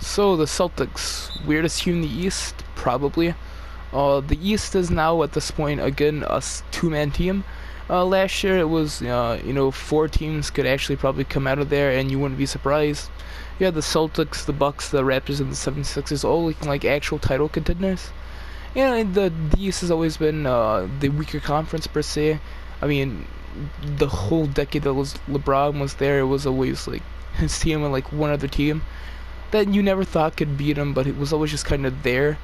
So the Celtics, weirdest team in the East, probably. The East is now at this point again a two-man team. Last year it was, four teams could actually probably come out of there, and you wouldn't be surprised. You had the Celtics, the Bucks, the Raptors, and the 76ers all looking like actual title contenders. And the East has always been the weaker conference per se. I mean, the whole decade that was LeBron was there, it was always like his team and like one other team that you never thought could beat him, but it was always just kind of there.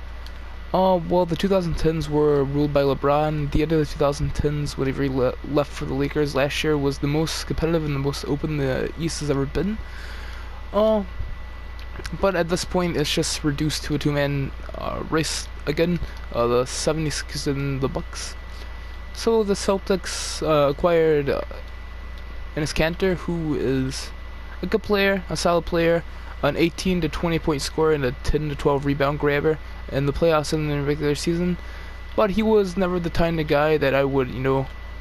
Well, the 2010s were ruled by LeBron. The end of the 2010s, whenever he left for the Lakers last year, was the most competitive and the most open the East has ever been. Uh, but at this point, it's just reduced to a two-man race again. The 76ers and the Bucks. So the Celtics acquired Enes Kanter, who is a good player, a solid player, an 18 to 20 point scorer and a 10 to 12 rebound grabber in the playoffs and in the regular season. But he was never the kind of guy that I would,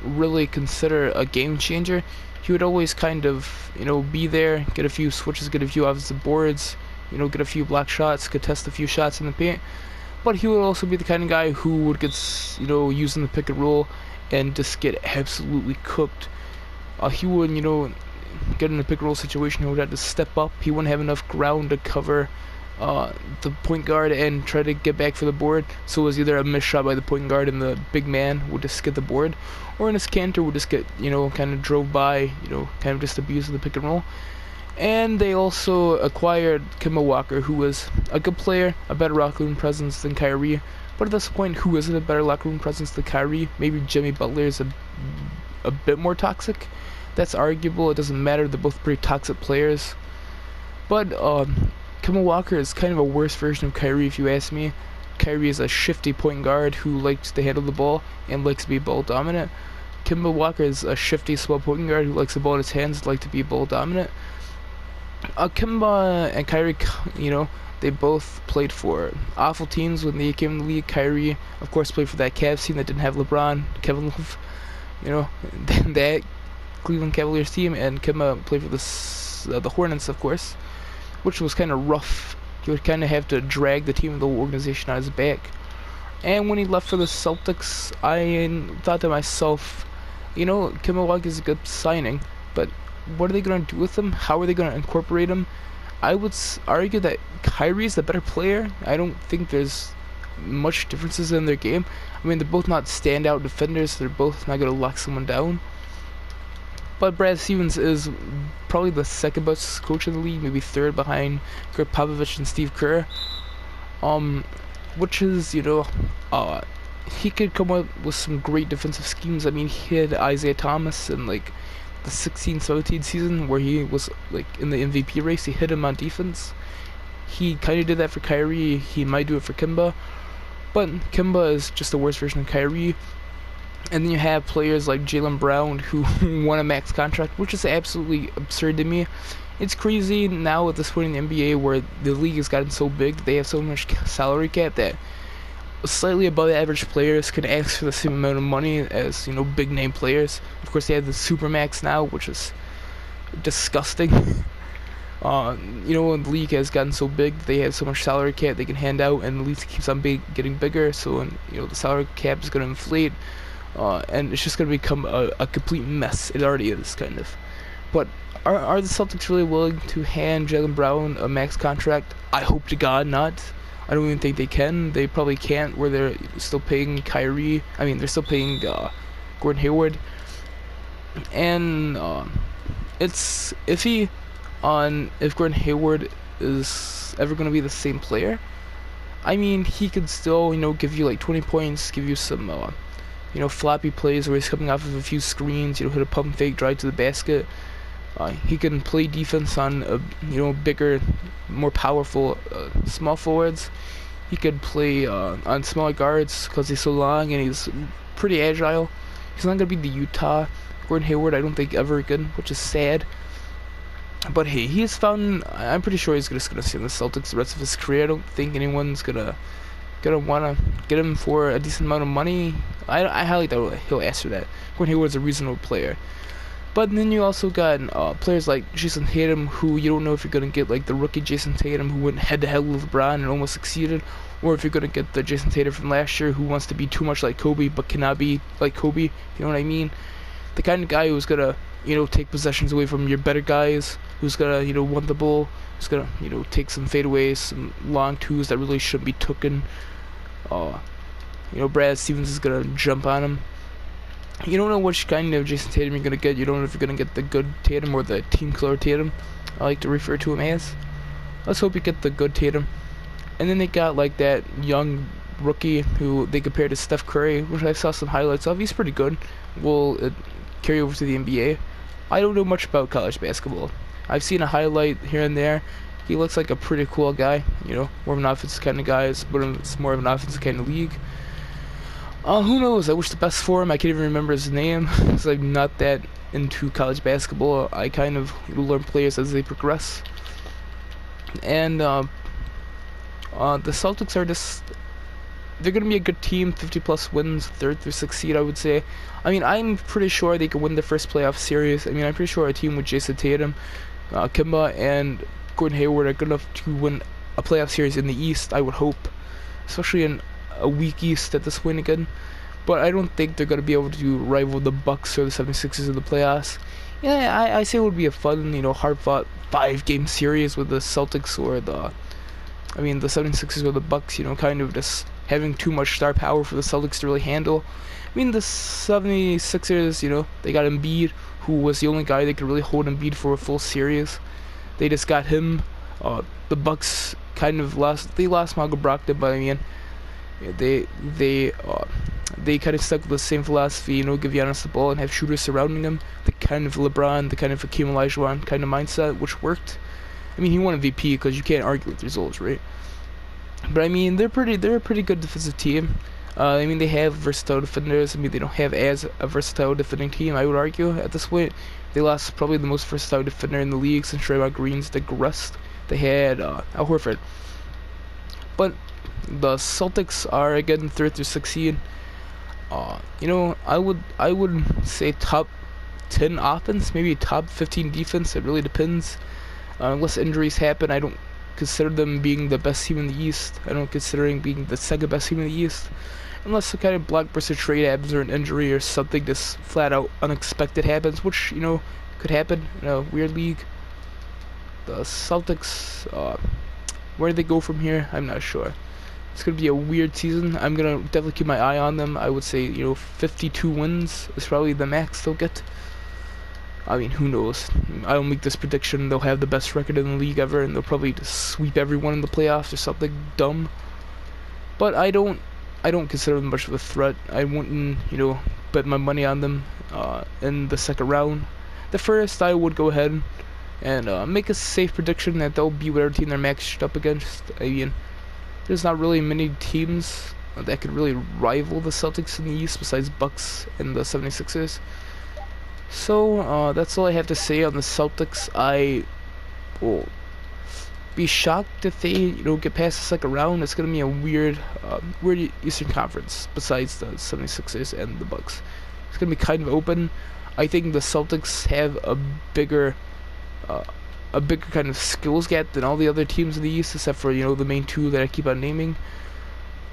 really consider a game changer. He would always kind of, be there, get a few switches, get a few offensive boards, get a few block shots, contest a few shots in the paint. But he would also be the kind of guy who would get, used in the pick and roll and just get absolutely cooked. He would, get in a pick and roll situation, he would have to step up. He wouldn't have enough ground to cover the point guard and try to get back for the board. So it was either a missed shot by the point guard and the big man would just get the board, or Enes Kanter would just get, kind of drove by, kind of just abusing the pick and roll. And they also acquired Kemba Walker, who was a good player, a better locker room presence than Kyrie. But at this point, who isn't a better locker room presence than Kyrie? Maybe Jimmy Butler is a bit more toxic. That's arguable. It doesn't matter. They're both pretty toxic players. But Kemba Walker is kind of a worse version of Kyrie, if you ask me. Kyrie is a shifty point guard who likes to handle the ball and likes to be ball dominant. Kemba Walker is a shifty small point guard who likes the ball in his hands and likes to be ball dominant. Kemba and Kyrie, they both played for awful teams when they came in the league. Kyrie, of course, played for that Cavs team that didn't have LeBron, Kevin Love, that Cleveland Cavaliers team, and Kemba played for the Hornets, of course, which was kind of rough. He would kind of have to drag the team and the whole organization on his back. And when he left for the Celtics, I thought to myself, Kemba Walker is a good signing, but what are they going to do with him? How are they going to incorporate him? I would argue that Kyrie is the better player. I don't think there's much differences in their game. I mean, they're both not standout defenders. They're both not going to lock someone down. But Brad Stevens is probably the second best coach in the league, maybe third behind Greg Popovich and Steve Kerr. Which is, he could come up with some great defensive schemes. I mean, he had Isaiah Thomas and the 16-17 season where he was in the MVP race. He hit him on defense. He kind of did that for Kyrie. He might do it for Kemba, but Kemba is just the worst version of Kyrie. And then you have players like Jaylen Brown who won a max contract, which is absolutely absurd to me. It's crazy now at this point in the NBA where the league has gotten so big that they have so much salary cap that slightly above average players can ask for the same amount of money as big name players. Of course, they have the supermax now, which is disgusting. The league has gotten so big, they have so much salary cap they can hand out, and the league keeps on getting bigger. So, the salary cap is going to inflate, and it's just going to become a complete mess. It already is, kind of. But are the Celtics really willing to hand Jaylen Brown a max contract? I hope to God not. I don't even think they can. They probably can't, where they're still paying Kyrie. I mean, they're still paying Gordon Hayward. And it's iffy on if Gordon Hayward is ever going to be the same player. I mean, he could still, give you 20 points, give you some, floppy plays where he's coming off of a few screens, hit a pump fake, drive to the basket. He can play defense on, bigger, more powerful small forwards. He could play on smaller guards because he's so long and he's pretty agile. He's not going to be the Utah Gordon Hayward, I don't think, ever again, which is sad. But hey, I'm pretty sure he's just going to stay in the Celtics the rest of his career. I don't think anyone's going to want to get him for a decent amount of money. I highly doubt he'll ask for that. Gordon Hayward's a reasonable player. But then you also got players like Jason Tatum, who you don't know if you're gonna get like the rookie Jason Tatum who went head to head with LeBron and almost succeeded, or if you're gonna get the Jason Tatum from last year who wants to be too much like Kobe but cannot be like Kobe. You know what I mean? The kind of guy who's gonna take possessions away from your better guys, who's gonna want the ball, who's gonna take some fadeaways, some long twos that really shouldn't be taken. Brad Stevens is gonna jump on him. You don't know which kind of Jason Tatum you're gonna get. You don't know if you're gonna get the good Tatum or the team killer Tatum. I like to refer to him as. Let's hope you get the good Tatum. And then they got like that young rookie who they compared to Steph Curry, which I saw some highlights of. He's pretty good. Will carry over to the NBA. I don't know much about college basketball. I've seen a highlight here and there. He looks like a pretty cool guy. More of an offensive kind of guy, but it's more of an offensive kind of league. Who knows? I wish the best for him. I can't even remember his name because I'm not that into college basketball. I kind of learn players as they progress. And the Celtics are they're going to be a good team, 50 plus wins, 3rd through 6th seed, I would say. I mean, I'm pretty sure they could win the first playoff series. I mean, I'm pretty sure a team with Jason Tatum, Kemba, and Gordon Hayward are good enough to win a playoff series in the East, I would hope. Especially in a weak East at this point again. But I don't think they're going to be able to rival the Bucks or the 76ers in the playoffs. Yeah, I say it would be a fun, hard-fought 5-game series with the Celtics or the 76ers or the Bucks, kind of just having too much star power for the Celtics to really handle. I mean, the 76ers, they got Embiid, who was the only guy that could really hold Embiid for a full series. They just got him. The Bucks kind of lost Michael Brogdon, but I mean, they kind of stuck with the same philosophy, give Giannis the ball and have shooters surrounding him. The kind of LeBron, the kind of Hakeem Olajuwon kind of mindset, which worked. I mean, he won MVP because you can't argue with results, right? But I mean, they're a pretty good defensive team. I mean, they have versatile defenders. I mean, they don't have as a versatile defending team, I would argue, at this point. They lost probably the most versatile defender in the league since Draymond Green's digressed. They had Al Horford. But the Celtics are, again, 3rd through 6th seed. I would say top 10 offense, maybe top 15 defense. It really depends. Unless injuries happen, I don't consider them being the best team in the East. I don't consider them being the second best team in the East. Unless some kind of blockbuster trade happens or an injury or something just flat out unexpected happens, which, could happen in a weird league. The Celtics, where do they go from here? I'm not sure. It's going to be a weird season. I'm going to definitely keep my eye on them. I would say, 52 wins is probably the max they'll get. I mean, who knows? I'll make this prediction. They'll have the best record in the league ever, and they'll probably just sweep everyone in the playoffs or something dumb. But I don't consider them much of a threat. I wouldn't, bet my money on them in the second round. The first, I would go ahead and make a safe prediction that they'll be whatever team they're matched up against. I mean, there's not really many teams that could really rival the Celtics in the East besides Bucks and the 76ers. So, that's all I have to say on the Celtics. I will be shocked if they, get past the second round. It's going to be a weird Eastern Conference besides the 76ers and the Bucks. It's going to be kind of open. I think the Celtics have a bigger kind of skills gap than all the other teams in the East, except for, the main two that I keep on naming.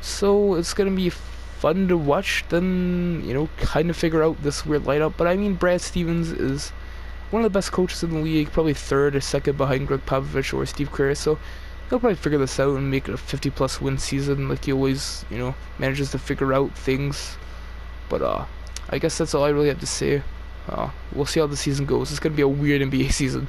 So, it's going to be fun to watch them, kind of figure out this weird lineup. But I mean, Brad Stevens is one of the best coaches in the league, probably 3rd or 2nd behind Greg Popovich or Steve Kerr. So he'll probably figure this out and make it a 50-plus win season, like he always, manages to figure out things. But I guess that's all I really have to say. We'll see how the season goes. It's gonna be a weird NBA season.